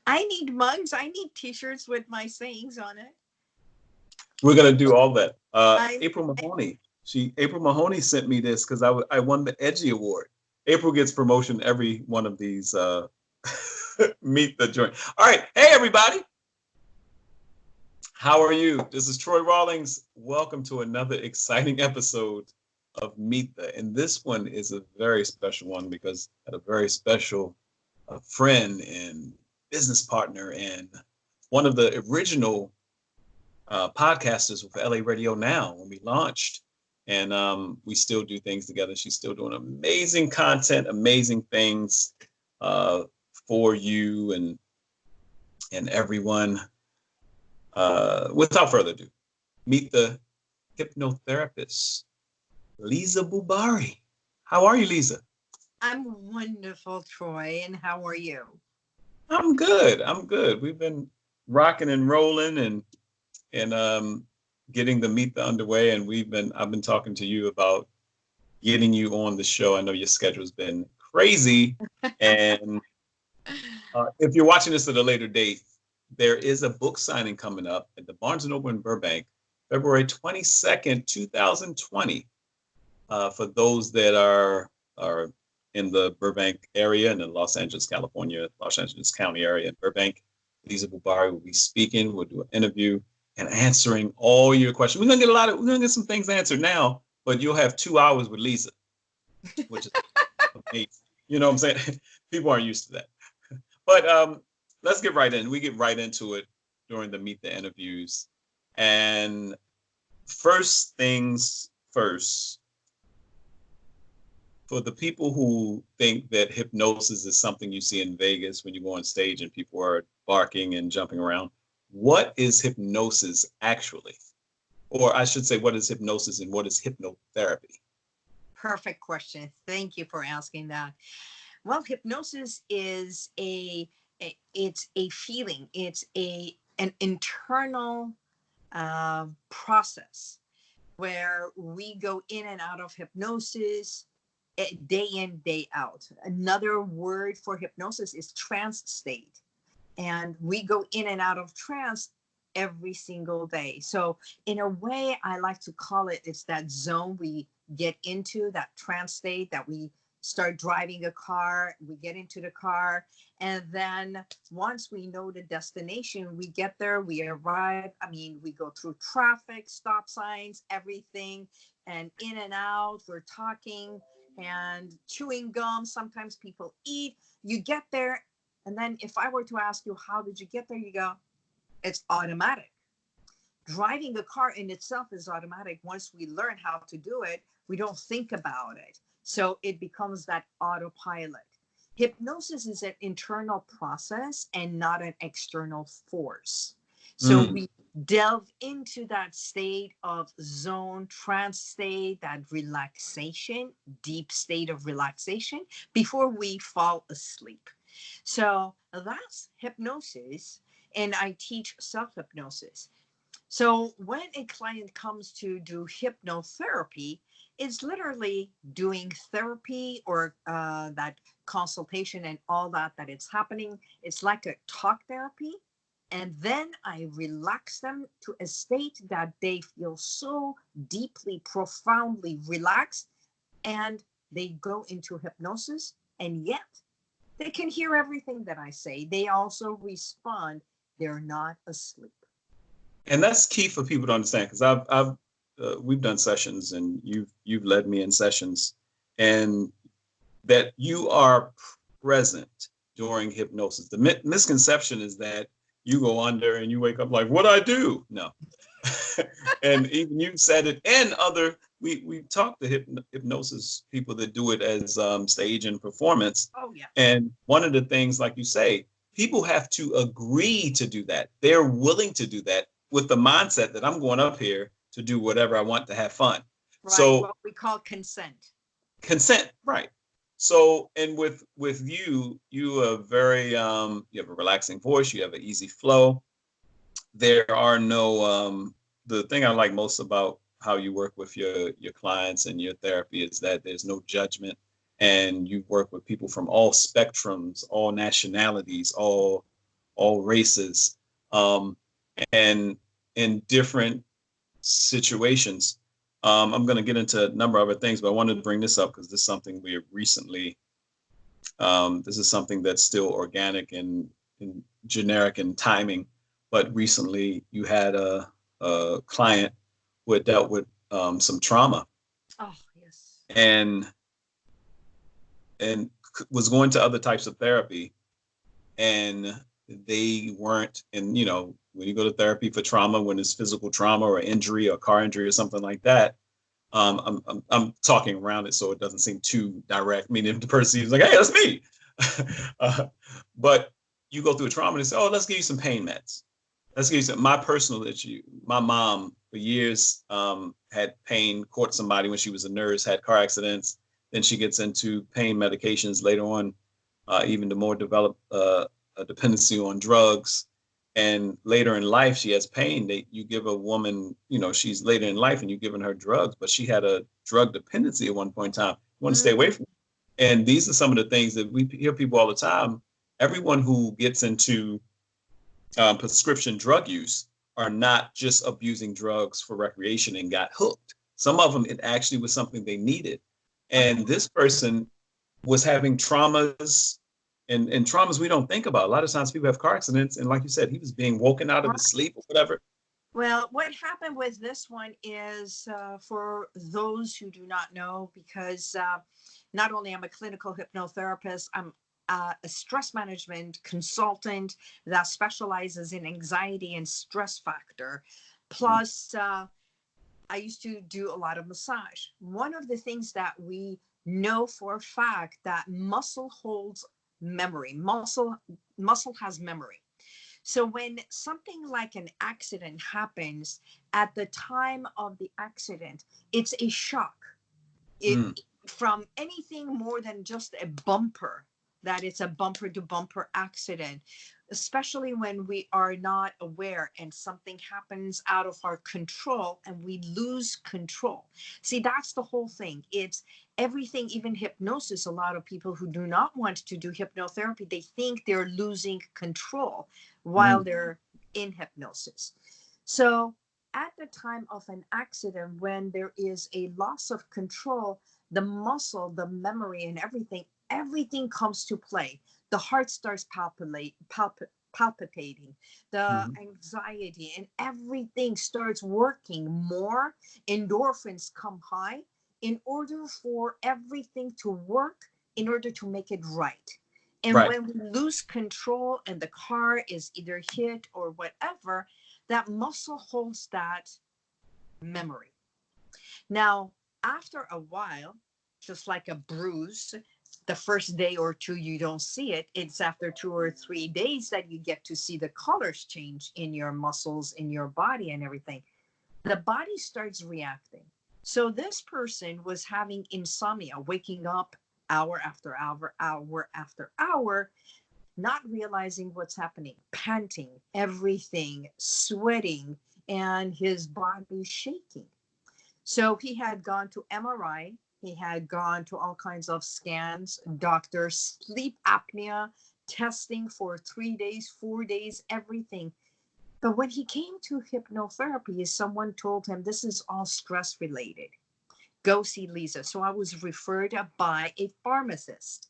I need mugs. I need T-shirts with my sayings on it. We're gonna do all that. I April Mahoney sent me this because I won the Edgy Award. April gets promotion every one of these meet the joint. All right, hey everybody, how are you? This is Troy Rawlings. Welcome to another exciting episode of Meet the. And this one is a very special one because I had a very special friend and business partner and one of the original podcasters with LA Radio Now when we launched. And we still do things together. She's still doing amazing content, amazing things for you and everyone. Without further ado, meet the hypnotherapist, Liza Boubari. How are you, Liza? I'm wonderful, Troy. And how are you? I'm good. I'm good. We've been rocking and rolling and getting the meet the underway. And I've been talking to you about getting you on the show. I know your schedule's been crazy. And if you're watching this at a later date, there is a book signing coming up at the Barnes & Noble in Burbank, February 22nd, 2020. For those that are in the Burbank area and in Los Angeles, California, Los Angeles County area in Burbank, Liza Boubari will be speaking. We'll do an interview and answering all your questions. We're gonna get some things answered now, but you'll have 2 hours with Liza, which is amazing. You know what I'm saying? People aren't used to that. But let's get right in. We get right into it during the Meet the interviews. And first things first, for the people who think that hypnosis is something you see in Vegas when you go on stage and people are barking and jumping around, what is hypnosis actually? Or I should say, what is hypnosis and what is hypnotherapy? Perfect question. Thank you for asking that. Well, hypnosis is it's a feeling. It's an internal process where we go in and out of hypnosis day in, day out. Another word for hypnosis is trance state. And we go in and out of trance every single day. So in a way, I like to call it's that zone we get into, that trance state that we start driving a car, we get into the car, and then once we know the destination, we get there, we arrive. I mean, we go through traffic, stop signs, everything, and in and out, we're talking and chewing gum. Sometimes people eat. You get there, and then if I were to ask you, how did you get there? You go, it's automatic. Driving a car in itself is automatic. Once we learn how to do it, we don't think about it. So it becomes that autopilot. Hypnosis is an internal process and not an external force. So we delve into that state of zone, trance state, that relaxation, deep state of relaxation before we fall asleep. So that's hypnosis. And I teach self-hypnosis. So when a client comes to do hypnotherapy, it's literally doing therapy or that consultation and all that it's happening. It's like a talk therapy. And then I relax them to a state that they feel so deeply, profoundly relaxed. And they go into hypnosis. And yet they can hear everything that I say. They also respond. They're not asleep. And that's key for people to understand, because we've done sessions and you've led me in sessions, and that you are present during hypnosis. The misconception is that you go under and you wake up like, what I do? No. And even you said it, and we talked to hypnosis people that do it as stage and performance. Oh, yeah. And one of the things, like you say, people have to agree to do that. They're willing to do that with the mindset that I'm going up here to do whatever I want to have fun. Right, so what we call consent. Consent, right. So, and with you are very, you have a relaxing voice, you have an easy flow. There are no, the thing I like most about how you work with your clients and your therapy is that there's no judgment, and you work with people from all spectrums, all nationalities, all all races, and in different situations. I'm going to get into a number of other things, but I wanted to bring this up because this is something we have recently, this is something that's still organic and generic in timing. But recently you had a client who had dealt with some trauma Oh, yes. and was going to other types of therapy, and they weren't. And you know, when you go to therapy for trauma, when it's physical trauma or injury or car injury or something like that, I'm talking around it so it doesn't seem too direct. I mean, if the person is like, "Hey, that's me," but you go through a trauma and they say, "Oh, let's give you some pain meds. Let's give you some." My personal issue. My mom for years had pain, caught somebody when she was a nurse, had car accidents. Then she gets into pain medications later on, even the more developed a dependency on drugs. And later in life, she has pain. You give a woman, you know, she's later in life and you've given her drugs, but she had a drug dependency at one point in time. You want to stay away from it. And these are some of the things that we hear people all the time. Everyone who gets into prescription drug use are not just abusing drugs for recreation and got hooked. Some of them, it actually was something they needed. And this person was having traumas and traumas we don't think about. A lot of times people have car accidents, and like you said, he was being woken out of his sleep or whatever. Well, what happened with this one is, for those who do not know, because not only am I a clinical hypnotherapist, I'm a stress management consultant that specializes in anxiety and stress factor. Plus, I used to do a lot of massage. One of the things that we know for a fact that muscle holds memory. Muscle has memory. So when something like an accident happens, at the time of the accident, it's a shock. It from anything more than just a bumper, that it's a bumper to bumper accident, especially when we are not aware and something happens out of our control and we lose control. See, that's the whole thing. It's everything, even hypnosis. A lot of people who do not want to do hypnotherapy, they think they're losing control while they're in hypnosis. So at the time of an accident, when there is a loss of control, the muscle, the memory, and everything comes to play. The heart starts palpitating, the anxiety and everything starts working more. Endorphins come high in order for everything to work, in order to make it right. And Right. when we lose control and the car is either hit or whatever, that muscle holds that memory. Now, after a while, just like a bruise, the first day or two you don't see it. It's after 2 or 3 days that you get to see the colors change in your muscles, in your body, and everything. The body starts reacting. So this person was having insomnia, waking up hour after hour, hour after hour, not realizing what's happening, panting, everything, sweating, and his body shaking. So he had gone to MRI. He had gone to all kinds of scans, doctors, sleep apnea, testing for 3 days, 4 days, everything. But when he came to hypnotherapy, someone told him this is all stress related. Go see Liza. So I was referred by a pharmacist.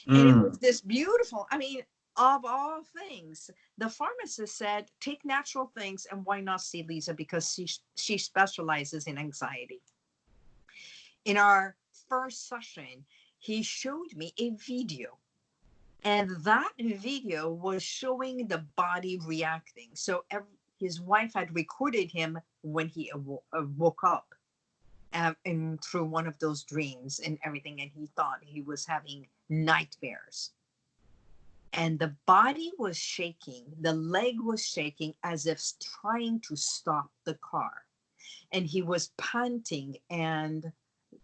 And it was this beautiful, I mean, of all things, the pharmacist said, take natural things and why not see Liza, because she specializes in anxiety. In our first session, he showed me a video. And that video was showing the body reacting. So his wife had recorded him when he woke up and through one of those dreams and everything. And he thought he was having nightmares. And the body was shaking, the leg was shaking as if trying to stop the car. And he was panting and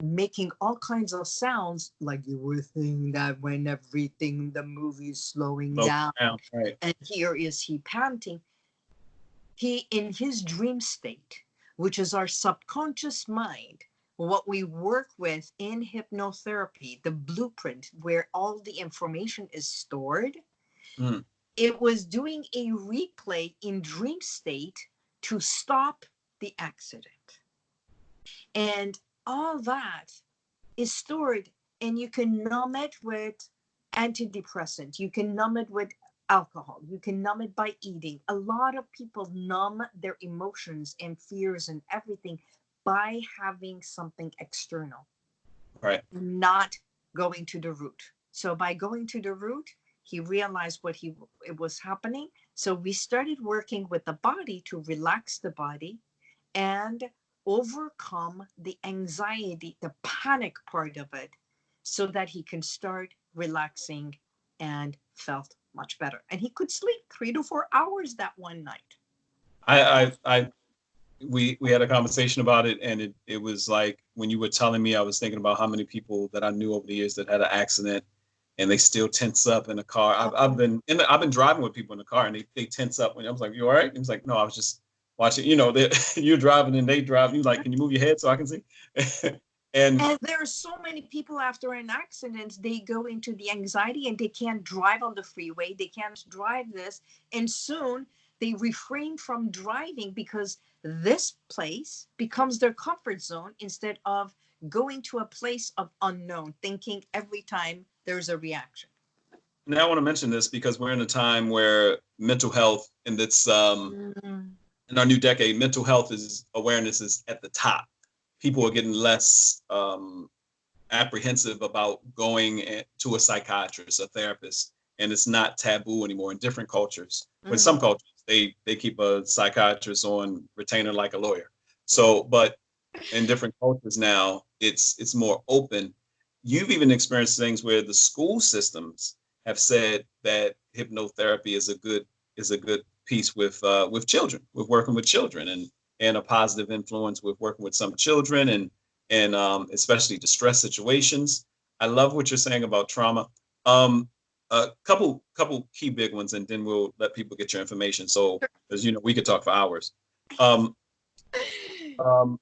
making all kinds of sounds, like you were thinking that when everything, the movie is slowing down. Right. And here is he panting. He, in his dream state, which is our subconscious mind, what we work with in hypnotherapy, the blueprint where all the information is stored, It was doing a replay in dream state to stop the accident. And all that is stored, and you can numb it with antidepressant. You can numb it with alcohol. You can numb it by eating. A lot of people numb their emotions and fears and everything by having something external, Right. not going to the root. So by going to the root, he realized it was happening. So we started working with the body to relax the body and overcome the anxiety, the panic part of it, so that he can start relaxing and felt much better. And he could sleep 3 to 4 hours that one night. We had a conversation about it, and it was like when you were telling me, I was thinking about how many people that I knew over the years that had an accident and they still tense up in a car. I've been driving with people in the car and they tense up when I was like, "You all right?" He was like, "No, I was just watching." You know, you're driving and they drive. You like, "Can you move your head so I can see?" and And there are so many people after an accident, they go into the anxiety and they can't drive on the freeway. They can't drive this. And soon they refrain from driving because this place becomes their comfort zone instead of going to a place of unknown, thinking every time there's a reaction. now I want to mention this because we're in a time where mental health and it's in our new decade, mental health awareness is at the top. People are getting less apprehensive about going to a psychiatrist, a therapist, and it's not taboo anymore in different cultures. In some cultures, they keep a psychiatrist on retainer like a lawyer. So, but in different cultures now, it's more open. You've even experienced things where the school systems have said that hypnotherapy is a good piece with children, with working with children, and a positive influence with working with some children and especially distress situations. I love what you're saying about trauma. A couple key big ones, and then we'll let people get your information. So, as you know, we could talk for hours. Um, um,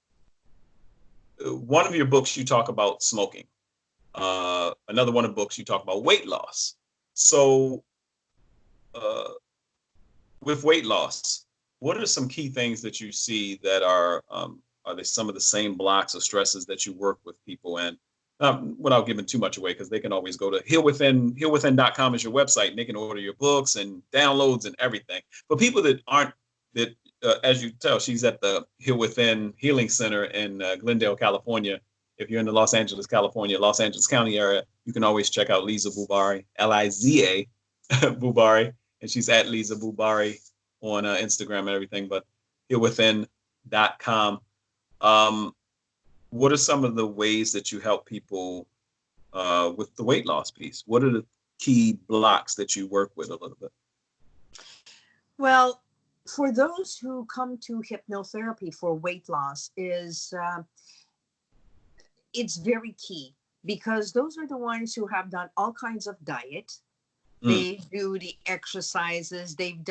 One of your books, you talk about smoking. Another one of the books, you talk about weight loss. So, uh, with weight loss, what are some key things that you see that are they some of the same blocks or stresses that you work with people in? Without giving too much away, because they can always go to healwithin.com is your website, and they can order your books and downloads and everything. For people that aren't, that as you tell, she's at the Heal Within Healing Center in Glendale, California. If you're in the Los Angeles, California, Los Angeles County area, you can always check out Liza Boubari, Liza Boubari, and she's at Liza Boubari on Instagram and everything. But healwithin.com. What are some of the ways that you help people with the weight loss piece? What are the key blocks that you work with a little bit? Well, for those who come to hypnotherapy for weight loss, it's very key because those are the ones who have done all kinds of diet. They do the exercises. They've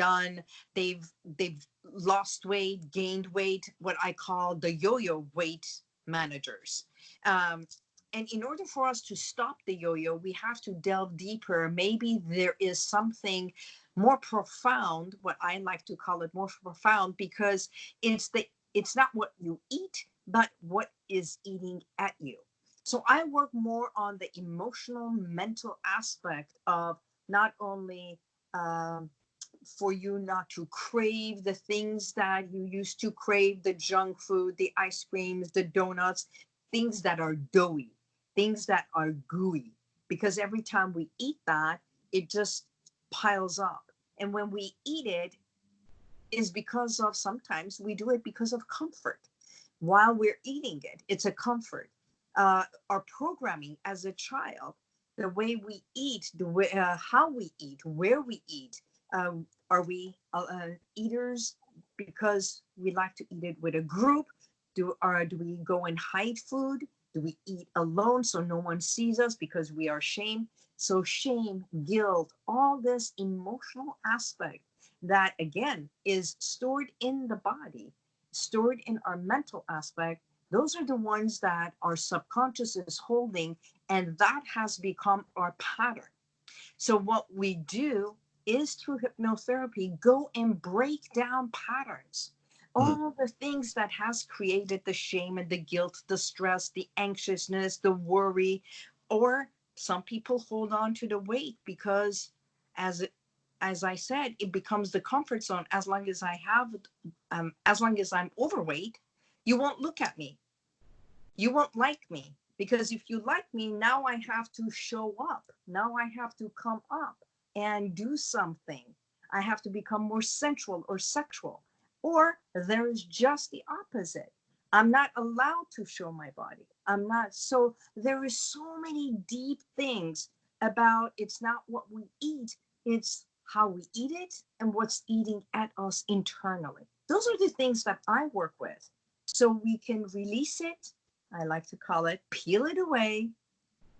lost weight, gained weight, what I call the yo-yo weight managers. And in order for us to stop the yo-yo, we have to delve deeper. Maybe there is something more profound, what I like to call it more profound, because it's not what you eat, but what is eating at you. So I work more on the emotional, mental aspect of not only for you not to crave the things that you used to crave, the junk food, the ice creams, the donuts, things that are doughy, things that are gooey, because every time we eat that, it just piles up. And when we eat it, is because of, sometimes we do it because of comfort. While we're eating it, it's a comfort. Our programming as a child, the way we eat, the way, how we eat, where we eat. Are we eaters because we like to eat it with a group? Do we go and hide food? Do we eat alone so no one sees us because we are ashamed? So shame, guilt, all this emotional aspect that again is stored in the body, stored in our mental aspect. Those are the ones that our subconscious is holding, and that has become our pattern. So what we do is through hypnotherapy, go and break down patterns. All the things that has created the shame and the guilt, the stress, the anxiousness, the worry, or some people hold on to the weight because as I said, it becomes the comfort zone. As long as as long as I'm overweight, you won't look at me. You won't like me, because if you like me, now I have to show up. Now I have to come up and do something. I have to become more sensual or sexual. Or there is just the opposite. I'm not allowed to show my body. I'm not. So there is so many deep things about, it's not what we eat, it's how we eat it and what's eating at us internally. Those are the things that I work with. So we can release it. I like to call it peel it away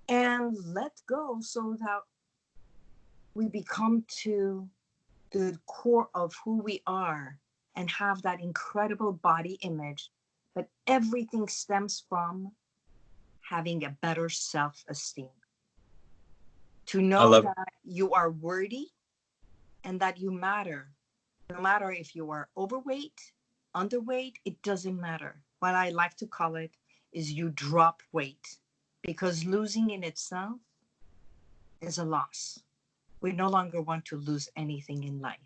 and let go, so that we become to the core of who we are and have that incredible body image. But everything stems from having a better self-esteem. To I know love it. that you are worthy and that you matter. No matter if you are overweight, underweight, it doesn't matter. What I like to call it is you drop weight, because losing in itself is a loss. We no longer want to lose anything in life.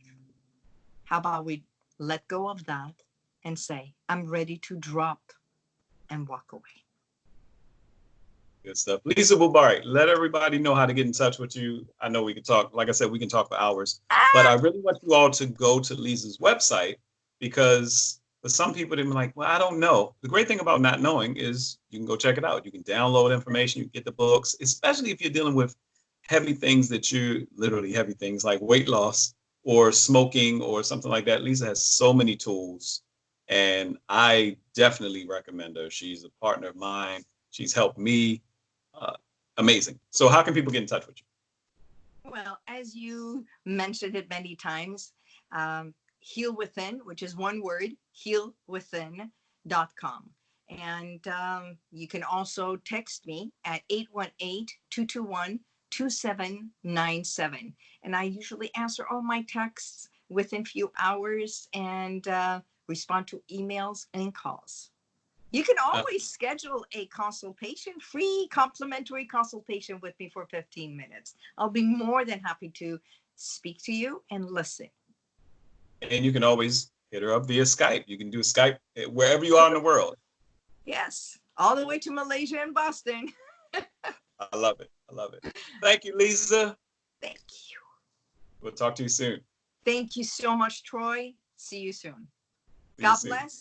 How about we let go of that and say, I'm ready to drop and walk away. Good stuff. Liza Boubari, let everybody know how to get in touch with you. I know we can talk, like I said, we can talk for hours, but I really want you all to go to Liza's website, because for some people, they're like, well, I don't know. The great thing about not knowing is you can go check it out. You can download information, you can get the books, especially if you're dealing with heavy things literally heavy things like weight loss or smoking or something like that. Liza has so many tools, and I definitely recommend her. She's a partner of mine. She's helped me. Amazing. So how can people get in touch with you? Well, as you mentioned it many times, Heal Within, which is one word, healwithin.com. And you can also text me at 818-221-2797. And I usually answer all my texts within a few hours and respond to emails and calls. You can always schedule a consultation, free complimentary consultation with me for 15 minutes. I'll be more than happy to speak to you and listen. And you can always hit her up via Skype. You can do Skype wherever you are in the world. Yes, all the way to Malaysia and Boston. I love it. I love it. Thank you, Liza. Thank you. We'll talk to you soon. Thank you so much, Troy. See you soon. See you God soon. bless.